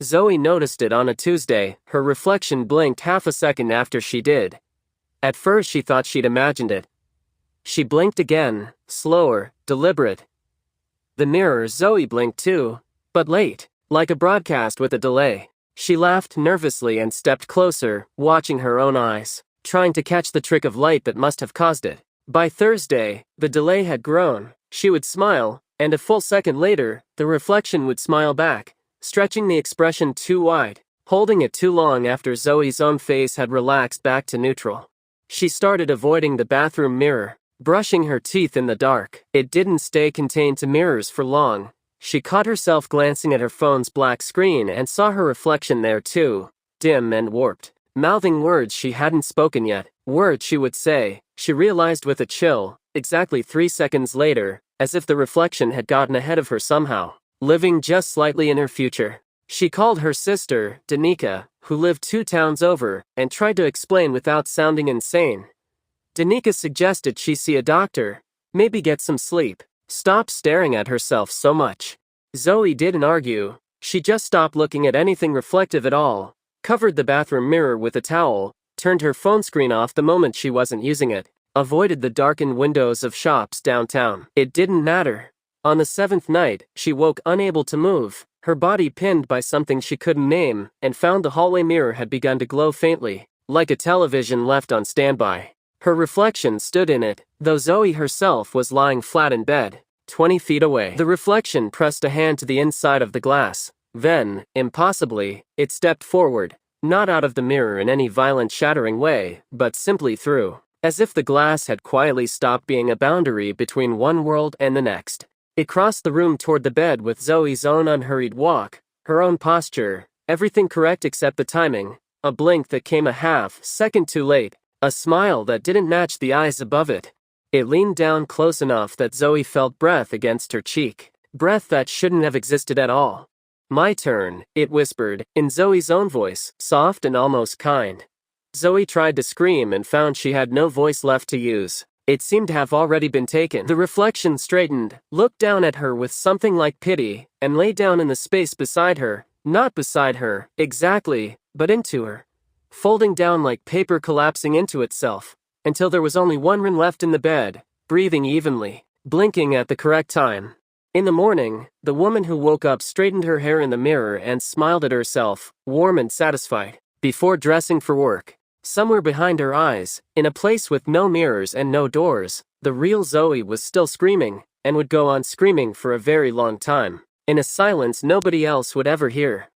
Zoe noticed it on a Tuesday. Her reflection blinked half a second after she did. At first she thought she'd imagined it. She blinked again, slower, deliberate. The mirror Zoe blinked too, but late, like a broadcast with a delay. She laughed nervously and stepped closer, watching her own eyes, trying to catch the trick of light that must have caused it. By Thursday, the delay had grown. She would smile, and a full second later, the reflection would smile back, stretching the expression too wide, holding it too long after Zoe's own face had relaxed back to neutral. She started avoiding the bathroom mirror, brushing her teeth in the dark. It didn't stay contained to mirrors for long. She caught herself glancing at her phone's black screen and saw her reflection there too, dim and warped, mouthing words she hadn't spoken yet, words she would say, she realized with a chill, exactly 3 seconds later, as if the reflection had gotten ahead of her somehow, living just slightly in her future. She called her sister, Danica, who lived 2 towns over, and tried to explain without sounding insane. Danica suggested she see a doctor, maybe get some sleep, stop staring at herself so much. Zoe didn't argue. She just stopped looking at anything reflective at all, covered the bathroom mirror with a towel, turned her phone screen off the moment she wasn't using it, avoided the darkened windows of shops downtown. It didn't matter. On the 7th night, she woke unable to move, her body pinned by something she couldn't name, and found the hallway mirror had begun to glow faintly, like a television left on standby. Her reflection stood in it, though Zoe herself was lying flat in bed, 20 feet away. The reflection pressed a hand to the inside of the glass. Then, impossibly, it stepped forward, not out of the mirror in any violent shattering way, but simply through, as if the glass had quietly stopped being a boundary between one world and the next. It crossed the room toward the bed with Zoe's own unhurried walk, her own posture, everything correct except the timing, a blink that came a half-second too late, a smile that didn't match the eyes above it. It leaned down close enough that Zoe felt breath against her cheek, breath that shouldn't have existed at all. "My turn," it whispered, in Zoe's own voice, soft and almost kind. Zoe tried to scream and found she had no voice left to use. It seemed to have already been taken. The reflection straightened, looked down at her with something like pity, and lay down in the space beside her, not beside her, exactly, but into her, folding down like paper collapsing into itself, until there was only one room left in the bed, breathing evenly, blinking at the correct time. In the morning, the woman who woke up straightened her hair in the mirror and smiled at herself, warm and satisfied, before dressing for work. Somewhere behind her eyes, in a place with no mirrors and no doors, the real Zoe was still screaming, and would go on screaming for a very long time, in a silence nobody else would ever hear.